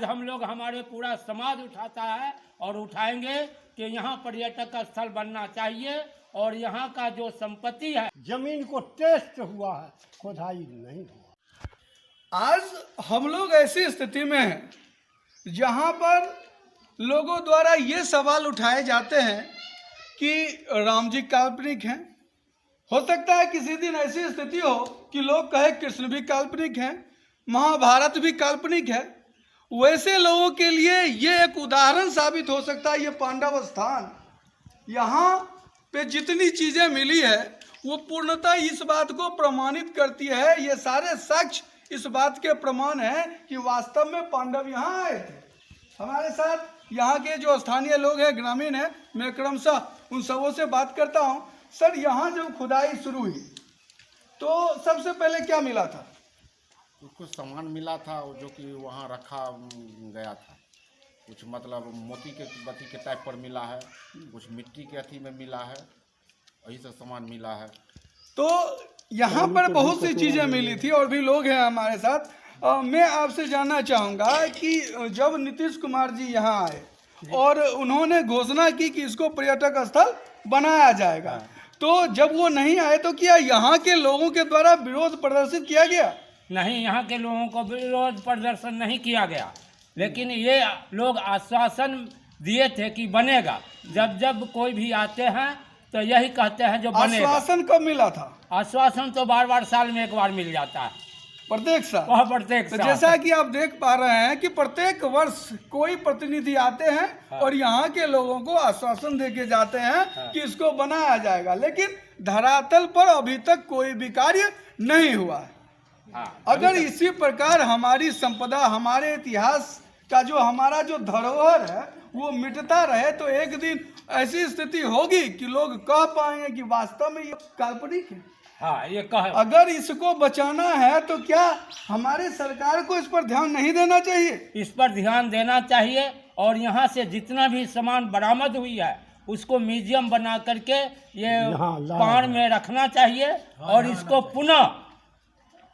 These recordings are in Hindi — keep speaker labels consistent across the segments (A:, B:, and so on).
A: हम लोग हमारे पूरा समाज उठाता है और उठाएंगे कि यहाँ पर्यटक स्थल बनना चाहिए और यहाँ का जो संपत्ति है
B: जमीन को टेस्ट हुआ है, खोदाई नहीं हुआ।
C: आज हम लोग ऐसी स्थिति में हैं जहाँ पर लोगों द्वारा ये सवाल उठाए जाते हैं कि राम जी काल्पनिक हैं। हो सकता है किसी दिन ऐसी स्थिति हो कि लोग कहे कृष्ण भी काल्पनिक हैं, महाभारत भी काल्पनिक है। वैसे लोगों के लिए ये एक उदाहरण साबित हो सकता है। ये पांडव स्थान, यहाँ पे जितनी चीज़ें मिली है वो पूर्णतः इस बात को प्रमाणित करती है। ये सारे साक्ष्य इस बात के प्रमाण हैं कि वास्तव में पांडव यहाँ आए थे। हमारे साथ यहाँ के जो स्थानीय लोग हैं, ग्रामीण हैं, मैं क्रमशः उन सबों से बात करता हूँ। सर, यहाँ जब खुदाई शुरू हुई तो सबसे पहले क्या मिला था?
D: कुछ सामान मिला था जो कि वहाँ रखा गया था। कुछ मतलब मोती के बत्ती के टाइप पर मिला है, कुछ मिट्टी के अथी में मिला है, वही सब सामान मिला है।
C: तो यहाँ पर बहुत सी चीज़ें मिली थी और भी लोग हैं हमारे साथ। मैं आपसे जानना चाहूँगा कि जब नीतीश कुमार जी यहाँ आए और उन्होंने घोषणा की कि इसको पर्यटक स्थल बनाया जाएगा, तो जब वो नहीं आए तो क्या यहाँ के लोगों के द्वारा विरोध प्रदर्शित किया गया?
A: नहीं, यहाँ के लोगों को विरोध प्रदर्शन नहीं किया गया, लेकिन ये लोग आश्वासन दिए थे कि बनेगा। जब जब कोई भी आते हैं तो यही कहते हैं जो बनेगा।
C: आश्वासन कब मिला था?
A: आश्वासन तो बार बार साल में एक बार मिल जाता है,
C: प्रत्येक साल।
A: वह प्रत्येक
C: तो
A: साल।
C: जैसा कि आप देख पा रहे हैं कि प्रत्येक वर्ष कोई प्रतिनिधि आते हैं और यहाँ के लोगों को आश्वासन देके जाते हैं कि इसको बनाया जाएगा, लेकिन धरातल पर अभी तक कोई भी कार्य नहीं हुआ है। अगर इसी प्रकार हमारी संपदा, हमारे इतिहास का जो हमारा जो धरोहर है वो मिटता रहे तो एक दिन ऐसी स्थिति होगी कि लोग कह पाएंगे कि वास्तव में ये काल्पनिक है।
A: हाँ, ये कह।
C: अगर इसको बचाना है तो क्या हमारी सरकार को इस पर ध्यान नहीं देना चाहिए?
A: इस पर ध्यान देना चाहिए और यहाँ से जितना भी सामान बरामद हुई है उसको म्यूजियम बना करके ये पाड़ में रखना चाहिए और इसको पुनः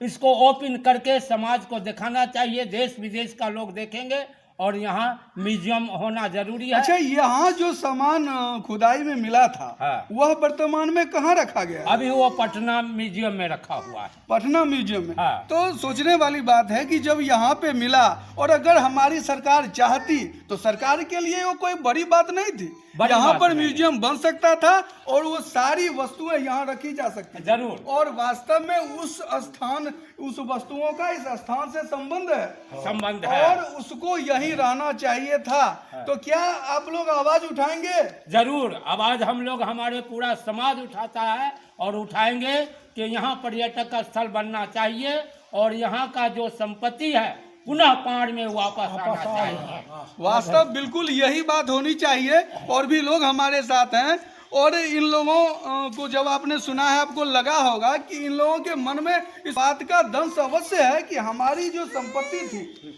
A: इसको ओपन करके समाज को दिखाना चाहिए। देश विदेश का लोग देखेंगे और यहाँ म्यूजियम होना जरूरी है।
C: अच्छा, यहाँ जो सामान खुदाई में मिला था वह वर्तमान में कहाँ रखा गया है?
A: अभी वो पटना म्यूजियम में रखा हुआ है।
C: पटना म्यूजियम में। तो सोचने वाली बात है कि जब यहाँ पे मिला और अगर हमारी सरकार चाहती तो सरकार के लिए वो कोई बड़ी बात नहीं थी। यहाँ पर म्यूजियम बन सकता था और वो सारी वस्तुएं यहाँ रखी जा सकती
A: जरूर।
C: और वास्तव में उस स्थान, उस वस्तुओं का इस स्थान से संबंध है और उसको यहीं रहना चाहिए था। तो क्या आप लोग आवाज उठाएंगे?
A: जरूर, आवाज हम लोग हमारे पूरा समाज उठाता है और उठाएंगे कि यहाँ पर्यटक स्थल बनना चाहिए और यहाँ का जो संपत्ति है पुनः पाड़ में वापस आना चाहिए।
C: वास्तव बिल्कुल यही बात होनी चाहिए। और भी लोग हमारे साथ हैं और इन लोगों को जब आपने सुना है आपको लगा होगा कि इन लोगों के मन में इस बात का दंश अवश्य है कि हमारी जो संपत्ति थी,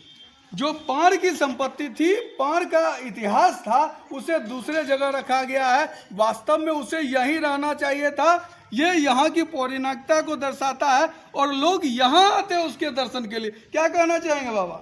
C: जो पाड़ की संपत्ति थी, पाड़ का इतिहास था, उसे दूसरे जगह रखा गया है। वास्तव में उसे यहीं रहना चाहिए था। ये यहाँ की पौराणिकता को दर्शाता है और लोग यहाँ आते हैं उसके दर्शन के लिए। क्या कहना चाहेंगे बाबा?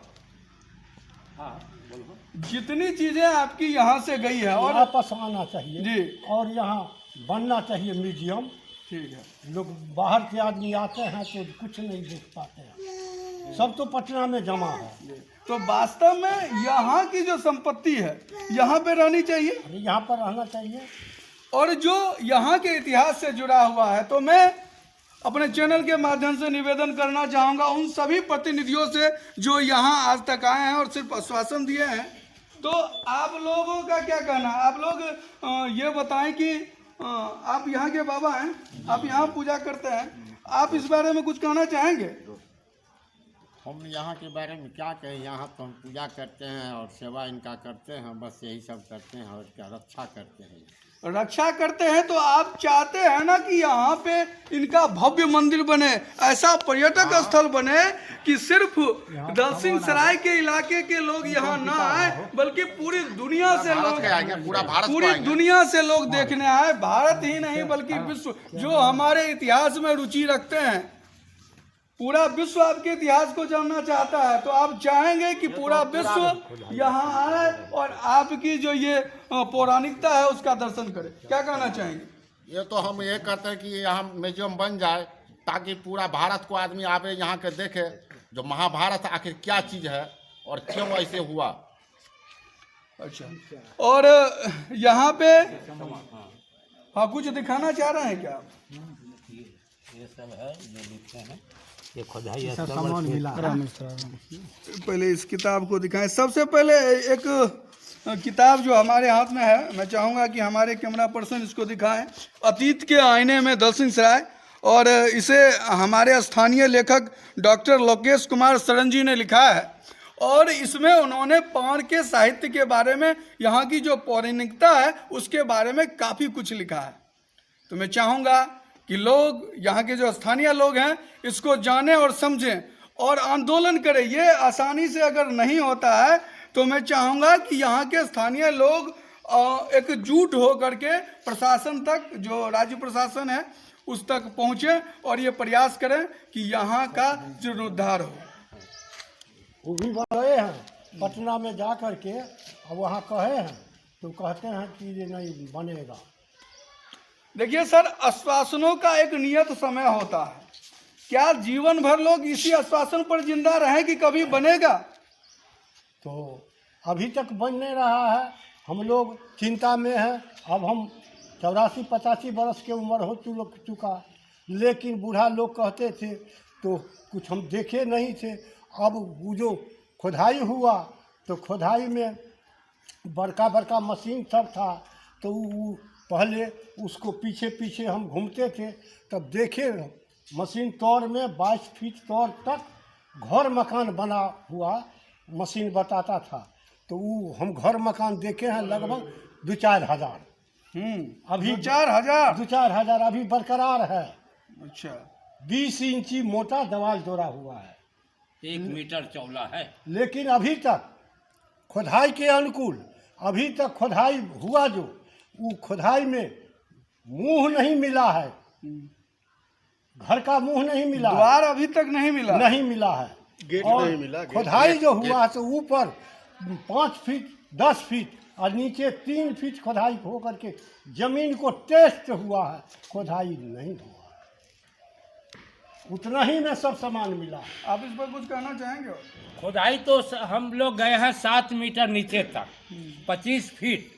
C: जितनी चीजें आपकी यहाँ से गई है और
B: वापस आना चाहिए
C: जी,
B: और यहाँ बनना चाहिए म्यूजियम।
C: ठीक है।
B: लोग बाहर के आदमी आते हैं तो कुछ नहीं देख पाते हैं, सब तो पटना में जमा है।
C: तो वास्तव में यहाँ की जो संपत्ति है यहाँ पे रहनी चाहिए,
B: यहाँ पर रहना चाहिए
C: और जो यहाँ के इतिहास से जुड़ा हुआ है। तो मैं अपने चैनल के माध्यम से निवेदन करना चाहूँगा उन सभी प्रतिनिधियों से जो यहाँ आज तक आए हैं और सिर्फ आश्वासन दिए हैं। तो आप लोगों का क्या कहना है? आप लोग ये बताएं कि आप यहाँ के बाबा हैं, आप यहाँ पूजा करते हैं, आप इस बारे में कुछ कहना चाहेंगे?
D: हम यहाँ के बारे में क्या कहें, यहाँ तो हम पूजा करते हैं और सेवा इनका करते हैं, बस यही सब करते हैं और इसका रक्षा करते हैं।
C: रक्षा करते हैं तो आप चाहते हैं ना कि यहाँ पे इनका भव्य मंदिर बने, ऐसा पर्यटक स्थल बने कि सिर्फ दलसिंह सराय के इलाके के लोग यहाँ ना आए बल्कि पूरी दुनिया से लोग, पूरी दुनिया से लोग देखने आए। भारत ही नहीं बल्कि विश्व जो हमारे इतिहास में रुचि रखते हैं पूरा विश्व आपके इतिहास को जानना चाहता है, तो आप चाहेंगे कि पूरा विश्व यहाँ आए और आपकी जो ये पौराणिकता है उसका दर्शन करे। क्या कहना चाहेंगे?
D: ये तो हम ये कहते हैं कि यहाँ म्यूजियम बन जाए ताकि पूरा भारत को आदमी आवे यहाँ के देखे जो महाभारत आखिर क्या चीज़ है और क्यों ऐसे हुआ।
C: अच्छा, और यहाँ पे हाँ कुछ दिखाना चाह रहे हैं क्या?
A: ये सब है जो लिखते हैं, ये खुदाई
B: सामान मिला।
C: पहले इस किताब को दिखाएं। सबसे पहले एक किताब जो हमारे हाथ में है, मैं चाहूँगा कि हमारे कैमरा पर्सन इसको दिखाएं। अतीत के आईने में दलसिंह सराय, और इसे हमारे स्थानीय लेखक डॉक्टर लोकेश कुमार शरण जी ने लिखा है, और इसमें उन्होंने पाण के साहित्य के बारे में, यहाँ की जो पौराणिकता है उसके बारे में काफ़ी कुछ लिखा है। तो मैं चाहूँगा कि लोग, यहाँ के जो स्थानीय लोग हैं, इसको जानें और समझें और आंदोलन करें। ये आसानी से अगर नहीं होता है तो मैं चाहूँगा कि यहाँ के स्थानीय लोग एकजुट हो करके प्रशासन तक, जो राज्य प्रशासन है उस तक पहुँचे और ये प्रयास करें कि यहाँ का जीर्णोद्धार हो।
B: वो भी गए हैं पटना में जा कर के, अब वहाँ कहे हैं तो कहते हैं कि ये नहीं बनेगा।
C: देखिए सर, आश्वासनों का एक नियत समय होता है। क्या जीवन भर लोग इसी आश्वासन पर जिंदा रहे कि कभी बनेगा?
B: तो अभी तक बन नहीं रहा है, हम लोग चिंता में हैं। अब हम 84-85 बरस के उम्र हो चुका, लेकिन बूढ़ा लोग कहते थे तो कुछ हम देखे नहीं थे। अब वो जो खुदाई हुआ तो खुदाई में बड़का बड़का मशीन सब था, तो वो पहले उसको पीछे पीछे हम घूमते थे, तब देखे मशीन तौर में 22 फीट तौर तक घर मकान बना हुआ मशीन बताता था। तो वो हम घर मकान देखे हैं लगभग 2-4 हज़ार।
C: अभी 4,000
B: 2-4 हज़ार अभी बरकरार है।
C: अच्छा,
B: 20 इंची मोटा दीवार जोड़ा हुआ है,
A: 1 मीटर चौड़ा है।
B: लेकिन अभी तक खुदाई के अनुकूल, अभी तक खुदाई हुआ जो वो खुदाई में मुंह नहीं मिला है, घर का मुंह नहीं मिला,
C: द्वार अभी तक नहीं मिला,
B: नहीं मिला है, गेट नहीं मिला। खुदाई जो हुआ तो ऊपर 5 फीट 10 फीट और नीचे 3 फीट खुदाई हो करके जमीन को टेस्ट हुआ है, खुदाई नहीं हुआ। उतना ही में सब सामान मिला।
C: आप इस पर कुछ कहना चाहेंगे?
A: खुदाई तो हम लोग गए हैं 7 मीटर नीचे तक, 25 फीट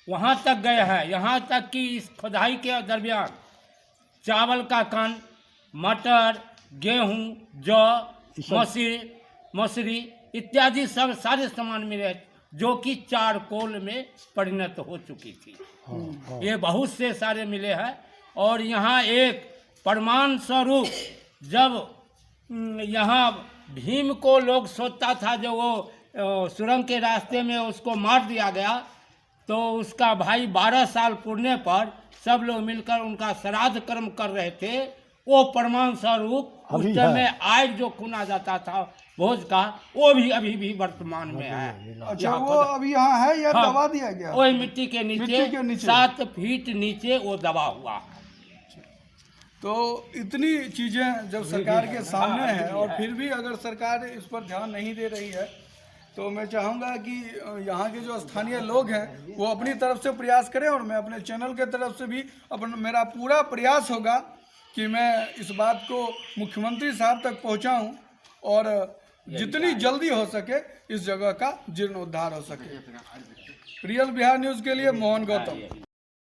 A: वहाँ तक गए हैं। यहाँ तक कि इस खुदाई के दरमियान चावल का कण, मटर, गेहूँ, जौ, मसूरी इत्यादि सब सारे सामान मिले, जो कि चारकोल में परिणत हो चुकी थी। ये बहुत से सारे मिले हैं। और यहाँ एक प्रमाण स्वरूप, जब यहाँ भीम को लोग सोचता था, जो वो सुरंग के रास्ते में उसको मार दिया गया, तो उसका भाई 12 साल पूरने पर सब लोग मिलकर उनका श्राद्ध कर्म कर रहे थे। वो प्रमाण स्वरूप उस समय आज जो खुना जाता था भोज का, वो भी अभी भी वर्तमान में है।
C: अच्छा, वो अभी यहाँ है या दबा दिया गया?
A: वही मिट्टी के नीचे 7 फीट नीचे वो दबा हुआ।
C: तो इतनी चीज़ें जब सरकार के सामने है और फिर भी अगर सरकार इस पर ध्यान नहीं दे रही है, तो मैं चाहूँगा कि यहाँ के जो स्थानीय लोग हैं वो अपनी तरफ से प्रयास करें, और मैं अपने चैनल के तरफ से भी मेरा पूरा प्रयास होगा कि मैं इस बात को मुख्यमंत्री साहब तक पहुँचाऊँ और जितनी जल्दी हो सके इस जगह का जीर्णोद्धार हो सके। रियल बिहार न्यूज़ के लिए मोहन गौतम।